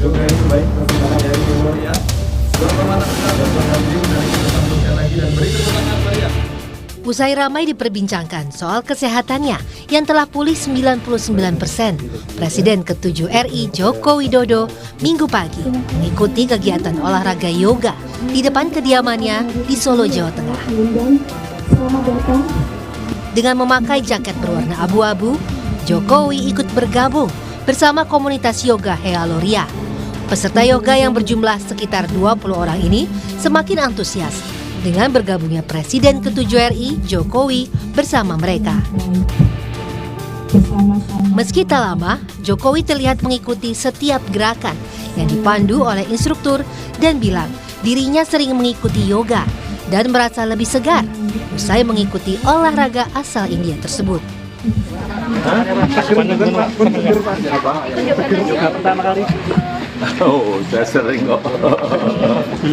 Yoga itu baik perkembangan dari timur ya. Selamat malam dan selamat view dari kita sambungkan lagi dan berikut semangat meriah. Usai ramai diperbincangkan soal kesehatannya yang telah pulih 99%, Presiden ke-7 RI Joko Widodo Minggu pagi mengikuti kegiatan olahraga yoga di depan kediamannya di Solo, Jawa Tengah. Dengan memakai jaket berwarna abu-abu, Jokowi ikut bergabung bersama komunitas yoga Healoria. Peserta yoga yang berjumlah sekitar 20 orang ini semakin antusias dengan bergabungnya Presiden ke-7 RI Jokowi bersama mereka. Meski tak lama, Jokowi terlihat mengikuti setiap gerakan yang dipandu oleh instruktur dan bilang dirinya sering mengikuti yoga dan merasa lebih segar usai mengikuti olahraga asal India tersebut. Oh, saya sering kok.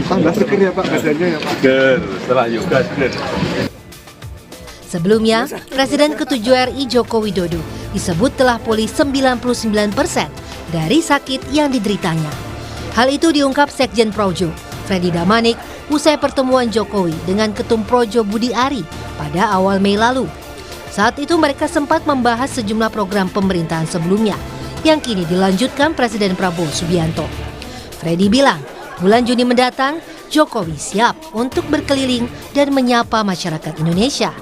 Tambah seger ya Pak badannya ya Pak? Seger, setelah yoga seger. Sebelumnya, Presiden ke-7 RI Joko Widodo disebut telah pulih 99% dari sakit yang dideritanya. Hal itu diungkap Sekjen Projo, Freddy Damanik, usai pertemuan Jokowi dengan Ketum Projo Budi Ari pada awal Mei lalu. Saat itu mereka sempat membahas sejumlah program pemerintahan sebelumnya yang kini dilanjutkan Presiden Prabowo Subianto. Freddy bilang, bulan Juni mendatang, Jokowi siap untuk berkeliling dan menyapa masyarakat Indonesia.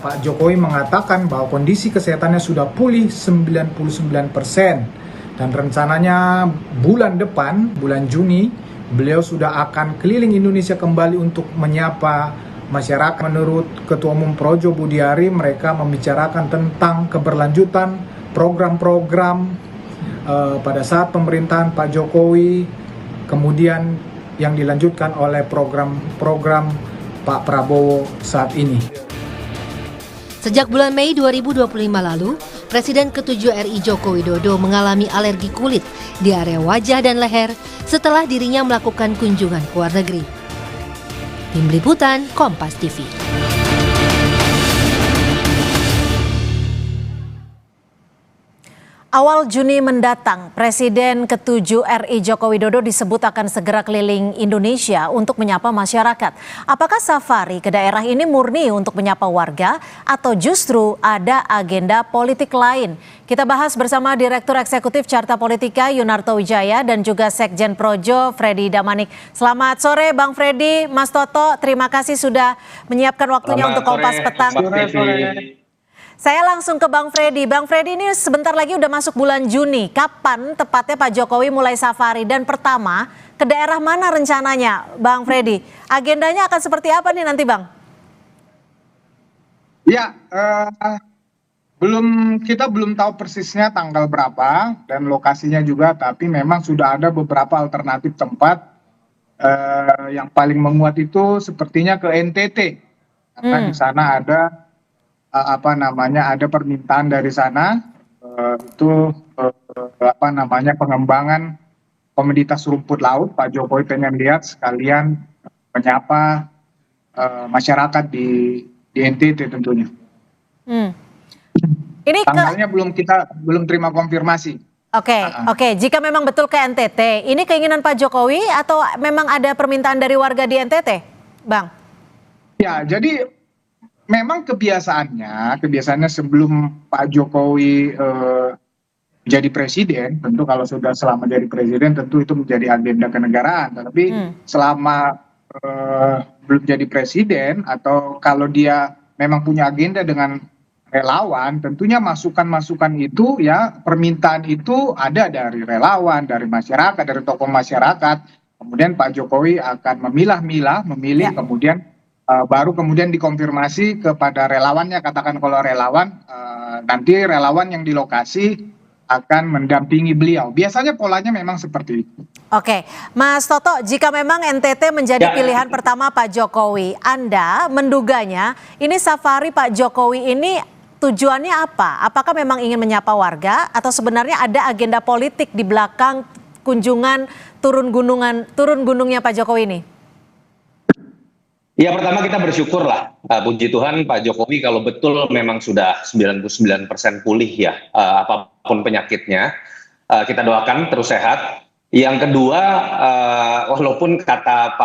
Pak Jokowi mengatakan bahwa kondisi kesehatannya sudah pulih 99% dan rencananya bulan depan, bulan Juni, beliau sudah akan keliling Indonesia kembali untuk menyapa masyarakat. Menurut Ketua Umum Projo Budi Ari, mereka membicarakan tentang keberlanjutan program-program pada saat pemerintahan Pak Jokowi, kemudian yang dilanjutkan oleh program-program Pak Prabowo saat ini. Sejak bulan Mei 2025 lalu, Presiden ke-7 RI Joko Widodo mengalami alergi kulit di area wajah dan leher setelah dirinya melakukan kunjungan ke luar negeri. Tim Liputan Kompas TV. Awal Juni mendatang, Presiden ke-7 RI Joko Widodo disebut akan segera keliling Indonesia untuk menyapa masyarakat. Apakah safari ke daerah ini murni untuk menyapa warga atau justru ada agenda politik lain? Kita bahas bersama Direktur Eksekutif Carta Politika Yunarto Wijaya dan juga Sekjen Projo Freddy Damanik. Selamat sore Bang Freddy, Mas Toto, terima kasih sudah menyiapkan waktunya untuk Kompas Petang. Saya langsung ke Bang Freddy. Bang Freddy, ini sebentar lagi udah masuk bulan Juni. Kapan tepatnya Pak Jokowi mulai safari? Dan pertama, ke daerah mana rencananya Bang Freddy? Agendanya akan seperti apa nih nanti Bang? Ya, kita belum tahu persisnya tanggal berapa dan lokasinya juga, tapi memang sudah ada beberapa alternatif tempat. Yang paling menguat itu sepertinya ke NTT. Karena di sana ada ada permintaan dari sana pengembangan komoditas rumput laut. Pak Jokowi pengen lihat sekalian menyapa masyarakat di NTT tentunya. Ini tanggalnya belum terima konfirmasi. Oke. Jika memang betul ke NTT, ini keinginan Pak Jokowi atau memang ada permintaan dari warga di NTT, Bang? Ya, jadi memang kebiasaannya sebelum Pak Jokowi jadi presiden, tentu kalau sudah selama jadi presiden tentu itu menjadi agenda kenegaraan. Tapi selama belum jadi presiden atau kalau dia memang punya agenda dengan relawan, tentunya masukan-masukan itu ya, permintaan itu ada dari relawan, dari masyarakat, dari tokoh masyarakat. Kemudian Pak Jokowi akan memilih kemudian baru kemudian dikonfirmasi kepada relawannya. Katakan kalau relawan, nanti relawan yang di lokasi akan mendampingi beliau. Biasanya polanya memang seperti itu. Oke, Mas Toto, jika memang NTT menjadi pilihan pertama Pak Jokowi, Anda menduganya ini safari Pak Jokowi ini tujuannya apa? Apakah memang ingin menyapa warga atau sebenarnya ada agenda politik di belakang kunjungan turun gunungnya Pak Jokowi ini? Ya, pertama kita bersyukur lah, puji Tuhan Pak Jokowi kalau betul memang sudah 99% pulih ya, apapun penyakitnya. Kita doakan terus sehat. Yang kedua, walaupun kata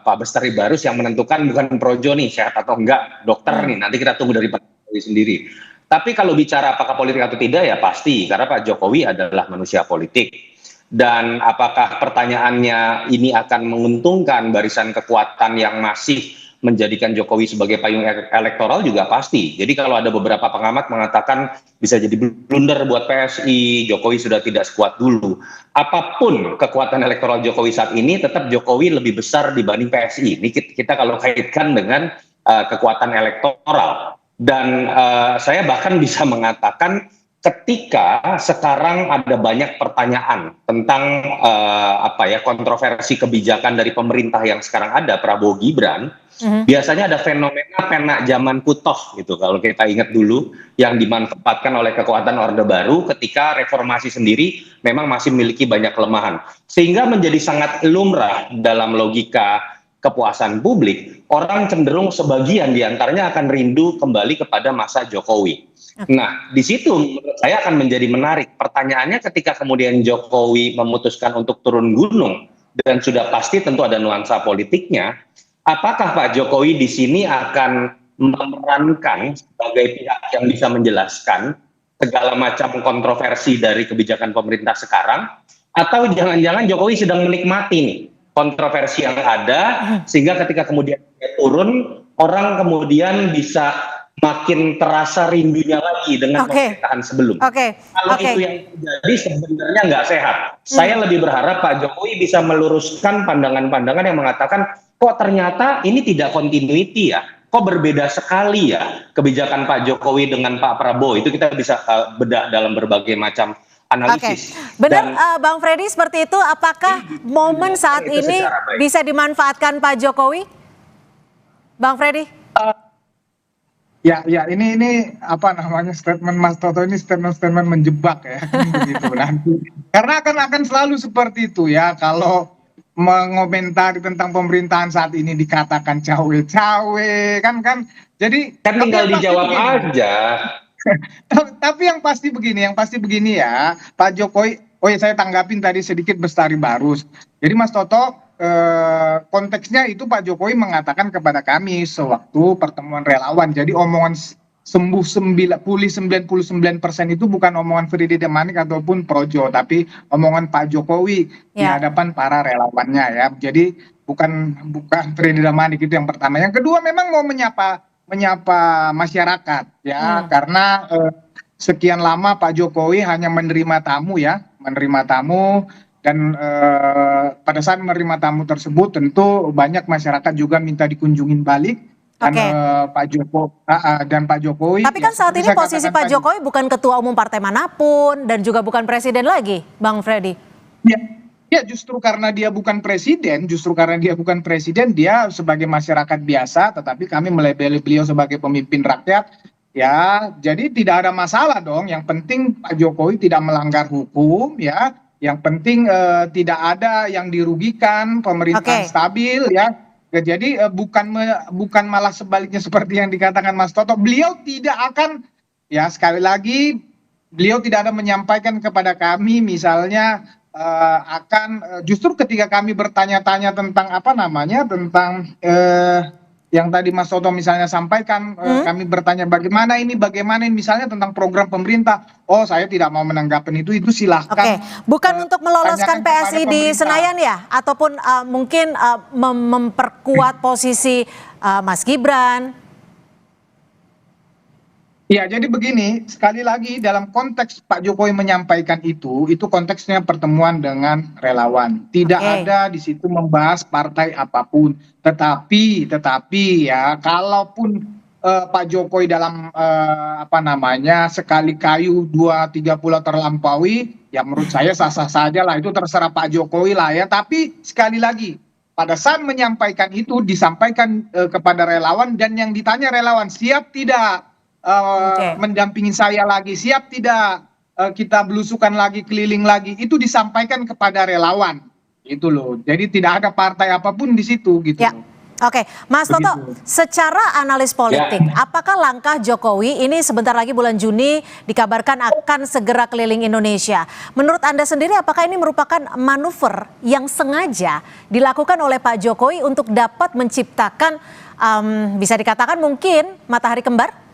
Pak Bestari Barus yang menentukan bukan Projo nih sehat atau enggak, dokter nih, nanti kita tunggu dari Pak Jokowi sendiri. Tapi kalau bicara apakah politik atau tidak, ya pasti, karena Pak Jokowi adalah manusia politik. Dan apakah pertanyaannya ini akan menguntungkan barisan kekuatan yang masih menjadikan Jokowi sebagai payung elektoral juga pasti. Jadi kalau ada beberapa pengamat mengatakan bisa jadi blunder buat PSI, Jokowi sudah tidak sekuat dulu. Apapun kekuatan elektoral Jokowi saat ini, tetap Jokowi lebih besar dibanding PSI. Ini kita kalau kaitkan dengan kekuatan elektoral. Dan saya bahkan bisa mengatakan ketika sekarang ada banyak pertanyaan tentang kontroversi kebijakan dari pemerintah yang sekarang ada, Prabowo Gibran, biasanya ada fenomena pena zaman Kutoh gitu kalau kita ingat dulu, yang dimanfaatkan oleh kekuatan Orde Baru ketika reformasi sendiri memang masih memiliki banyak kelemahan, sehingga menjadi sangat lumrah dalam logika kepuasan publik, orang cenderung sebagian diantaranya akan rindu kembali kepada masa Jokowi. Nah, di situ menurut saya akan menjadi menarik. Pertanyaannya ketika kemudian Jokowi memutuskan untuk turun gunung, dan sudah pasti tentu ada nuansa politiknya, apakah Pak Jokowi di sini akan memerankan sebagai pihak yang bisa menjelaskan segala macam kontroversi dari kebijakan pemerintah sekarang, atau jangan-jangan Jokowi sedang menikmati nih kontroversi yang ada, sehingga ketika kemudian dia turun, orang kemudian bisa makin terasa rindunya lagi dengan pemerintahan sebelum. Kalau itu yang terjadi sebenarnya nggak sehat. Saya lebih berharap Pak Jokowi bisa meluruskan pandangan-pandangan yang mengatakan, kok ternyata ini tidak continuity ya, kok berbeda sekali ya kebijakan Pak Jokowi dengan Pak Prabowo. Itu kita bisa bedah dalam berbagai macam analisis. Benar, Bang Freddy, seperti itu. Apakah momen saat ini bisa dimanfaatkan Pak Jokowi, Bang Freddy? Ya, ini apa namanya, statement Mas Toto ini statement menjebak ya, begitu nanti. Karena akan selalu seperti itu ya, kalau mengomentari tentang pemerintahan saat ini dikatakan cawe-cawe kan. Jadi kan tinggal dijawab aja. Tapi yang pasti begini ya, Pak Jokowi. Oh ya, saya tanggapin tadi sedikit Bestari Barus. Jadi Mas Toto, konteksnya itu Pak Jokowi mengatakan kepada kami sewaktu pertemuan relawan. Jadi omongan pulih 99% itu bukan omongan Freddy Damanik ataupun Projo, tapi omongan Pak Jokowi di hadapan para relawannya ya. Jadi bukan Freddy Damanik, itu yang pertama. Yang kedua, memang mau menyapa masyarakat ya, karena sekian lama Pak Jokowi hanya menerima tamu dan pada saat menerima tamu tersebut tentu banyak masyarakat juga minta dikunjungin balik dan Pak Jokowi. Tapi kan saat ini posisi Pak Jokowi bukan ketua umum partai manapun dan juga bukan presiden lagi, Bang Freddy. Ya, justru karena dia bukan presiden, dia sebagai masyarakat biasa, tetapi kami melabeli beliau sebagai pemimpin rakyat. Ya, jadi tidak ada masalah dong. Yang penting Pak Jokowi tidak melanggar hukum ya. Yang penting tidak ada yang dirugikan, pemerintahan stabil ya. Jadi bukan malah sebaliknya seperti yang dikatakan Mas Toto. Beliau tidak akan, ya sekali lagi, beliau tidak ada menyampaikan kepada kami misalnya justru ketika kami bertanya-tanya tentang tentang yang tadi Mas Toto misalnya sampaikan, kami bertanya bagaimana ini misalnya tentang program pemerintah. Oh, saya tidak mau menanggapi itu silahkan. Bukan untuk meloloskan PSI di Senayan ya, ataupun mungkin memperkuat posisi Mas Gibran. Ya, jadi begini, sekali lagi dalam konteks Pak Jokowi menyampaikan itu konteksnya pertemuan dengan relawan. Tidak ada di situ membahas partai apapun. Tetapi ya, kalaupun Pak Jokowi dalam sekali kayu 2-3 pulau terlampaui, ya menurut saya sah-sah saja lah, itu terserah Pak Jokowi lah ya. Tapi sekali lagi, pada saat menyampaikan itu disampaikan kepada relawan, dan yang ditanya relawan, siap tidak mendampingi saya lagi, siap tidak kita belusukan lagi, keliling lagi, itu disampaikan kepada relawan, itu loh. Jadi tidak ada partai apapun di situ gitu. Oke, Mas Toto, secara analis politik, apakah langkah Jokowi ini sebentar lagi bulan Juni dikabarkan akan segera keliling Indonesia? Menurut Anda sendiri, apakah ini merupakan manuver yang sengaja dilakukan oleh Pak Jokowi untuk dapat menciptakan, bisa dikatakan mungkin matahari kembar?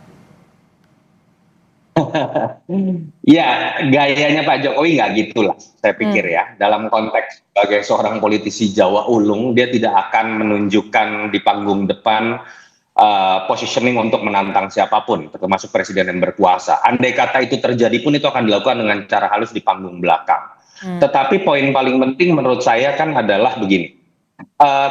Ya, gayanya Pak Jokowi nggak gitulah, saya pikir ya. Dalam konteks sebagai seorang politisi Jawa Ulung, dia tidak akan menunjukkan di panggung depan positioning untuk menantang siapapun, termasuk presiden yang berkuasa. Andai kata itu terjadi pun itu akan dilakukan dengan cara halus di panggung belakang. Tetapi poin paling penting menurut saya kan adalah begini.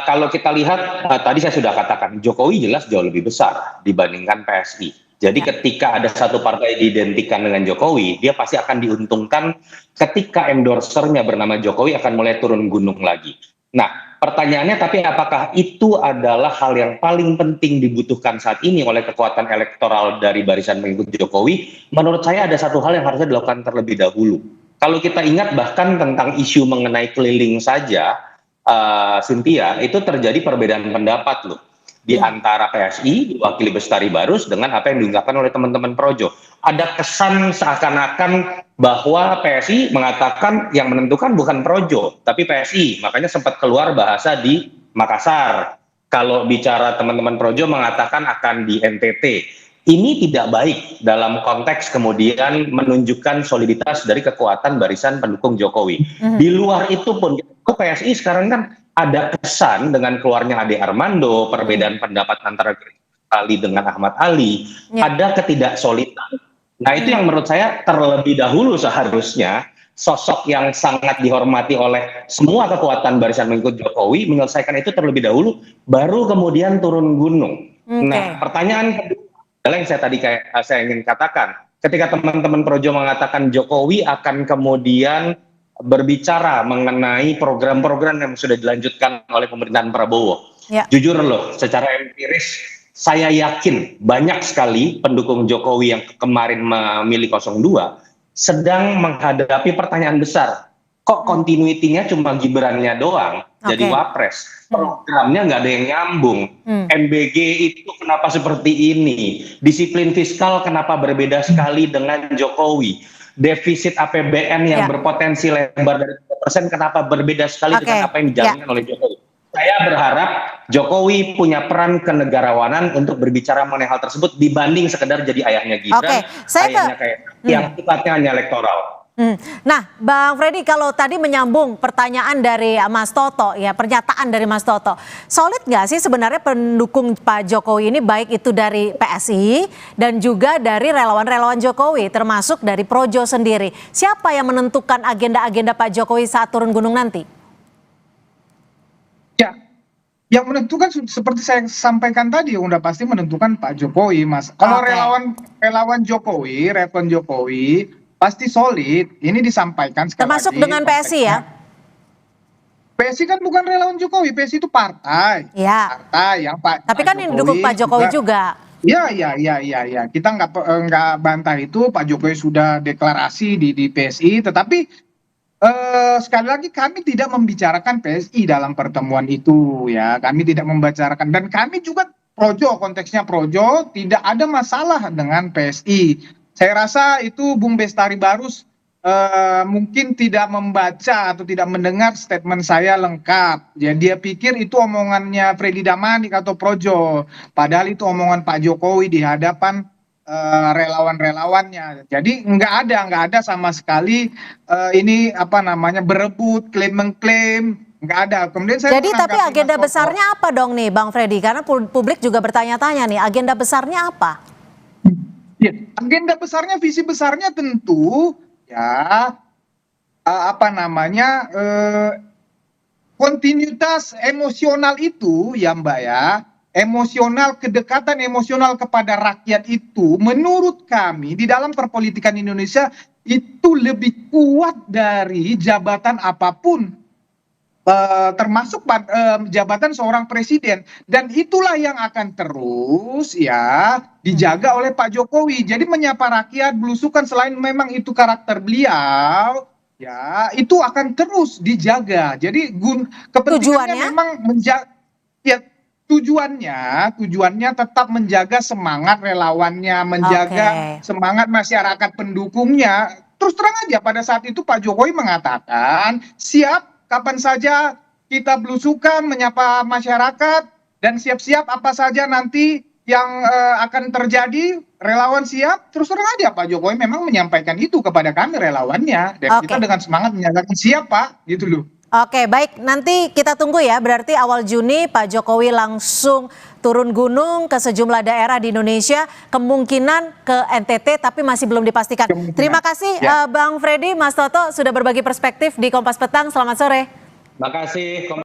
Kalau kita lihat, tadi saya sudah katakan, Jokowi jelas jauh lebih besar dibandingkan PSI. Jadi ketika ada satu partai diidentikan dengan Jokowi, dia pasti akan diuntungkan ketika endorsernya bernama Jokowi akan mulai turun gunung lagi. Nah, pertanyaannya tapi apakah itu adalah hal yang paling penting dibutuhkan saat ini oleh kekuatan elektoral dari barisan pengikut Jokowi? Menurut saya ada satu hal yang harusnya dilakukan terlebih dahulu. Kalau kita ingat bahkan tentang isu mengenai keliling saja, Cynthia, itu terjadi perbedaan pendapat loh. Di antara PSI, diwakili Bestari Barus, dengan apa yang diungkapkan oleh teman-teman Projo. Ada kesan seakan-akan bahwa PSI mengatakan yang menentukan bukan Projo, tapi PSI. Makanya sempat keluar bahasa di Makassar. Kalau bicara teman-teman Projo mengatakan akan di NTT. Ini tidak baik dalam konteks kemudian menunjukkan soliditas dari kekuatan barisan pendukung Jokowi. Di luar itu pun, PSI sekarang kan ada kesan dengan keluarnya Ade Armando, perbedaan pendapat antara Ali dengan Ahmad Ali, ada ketidaksolidan. Nah itu yang menurut saya terlebih dahulu seharusnya sosok yang sangat dihormati oleh semua kekuatan barisan pengikut Jokowi menyelesaikan itu terlebih dahulu, baru kemudian turun gunung. Nah pertanyaan kedua adalah yang saya ingin katakan, ketika teman-teman Projo mengatakan Jokowi akan kemudian berbicara mengenai program-program yang sudah dilanjutkan oleh pemerintahan Prabowo. Jujur loh, secara empiris saya yakin banyak sekali pendukung Jokowi yang kemarin memilih 02 sedang menghadapi pertanyaan besar. Kok continuity-nya cuma Gibrannya doang jadi wapres? Programnya nggak ada yang nyambung. MBG itu kenapa seperti ini? Disiplin fiskal kenapa berbeda sekali dengan Jokowi? Defisit APBN yang berpotensi lebar dari 3% kenapa berbeda sekali dengan apa yang dijalankan oleh Jokowi. Saya berharap Jokowi punya peran kenegarawanan untuk berbicara mengenai hal tersebut dibanding sekedar jadi ayahnya Gibran, ayahnya kayak yang sifatnya hanya elektoral. Nah, Bang Freddy, kalau tadi menyambung pertanyaan dari Mas Toto, ya pernyataan dari Mas Toto, solid nggak sih sebenarnya pendukung Pak Jokowi ini, baik itu dari PSI dan juga dari relawan-relawan Jokowi, termasuk dari Projo sendiri. Siapa yang menentukan agenda-agenda Pak Jokowi saat turun gunung nanti? Ya, yang menentukan seperti saya sampaikan tadi, udah pasti menentukan Pak Jokowi, Mas. Kalau relawan Jokowi, pasti solid. Ini disampaikan sekali termasuk lagi, dengan PSI ya? PSI kan bukan relawan Jokowi, PSI itu partai. Partai yang Tapi kan ini didukung Pak Jokowi juga. Ya. Kita nggak bantah itu. Pak Jokowi sudah deklarasi di PSI, tetapi sekali lagi kami tidak membicarakan PSI dalam pertemuan itu ya. Kami tidak membicarakan, dan kami juga Projo, konteksnya Projo, tidak ada masalah dengan PSI. Saya rasa itu Bung Bestari Barus mungkin tidak membaca atau tidak mendengar statement saya lengkap. Jadi dia pikir itu omongannya Freddy Damanik atau Projo. Padahal itu omongan Pak Jokowi di hadapan relawan-relawannya. Jadi nggak ada sama sekali ini berebut, klaim-mengklaim. Nggak ada. Kemudian saya jadi tapi agenda besarnya apa dong nih Bang Freddy? Karena publik juga bertanya-tanya nih, agenda besarnya apa? Ya, agenda besarnya, visi besarnya tentu ya kontinuitas emosional itu ya Mbak ya, kedekatan emosional kepada rakyat itu menurut kami di dalam perpolitikan Indonesia itu lebih kuat dari jabatan apapun. Termasuk jabatan seorang presiden, dan itulah yang akan terus ya dijaga oleh Pak Jokowi. Jadi menyapa rakyat belusukan, selain memang itu karakter beliau ya, itu akan terus dijaga. Jadi kepentingannya memang menjaga ya, tujuannya tetap menjaga semangat relawannya, menjaga semangat masyarakat pendukungnya. Terus terang aja pada saat itu Pak Jokowi mengatakan siap kapan saja kita belusukan menyapa masyarakat dan siap-siap apa saja nanti yang akan terjadi, relawan siap. Terus terang aja Pak Jokowi memang menyampaikan itu kepada kami relawannya, dan kita dengan semangat menyatakan siap Pak, gitu loh. Oke, baik. Nanti kita tunggu ya. Berarti awal Juni Pak Jokowi langsung turun gunung ke sejumlah daerah di Indonesia. Kemungkinan ke NTT, tapi masih belum dipastikan. Terima kasih Bang Freddy, Mas Toto sudah berbagi perspektif di Kompas Petang. Selamat sore. Terima kasih.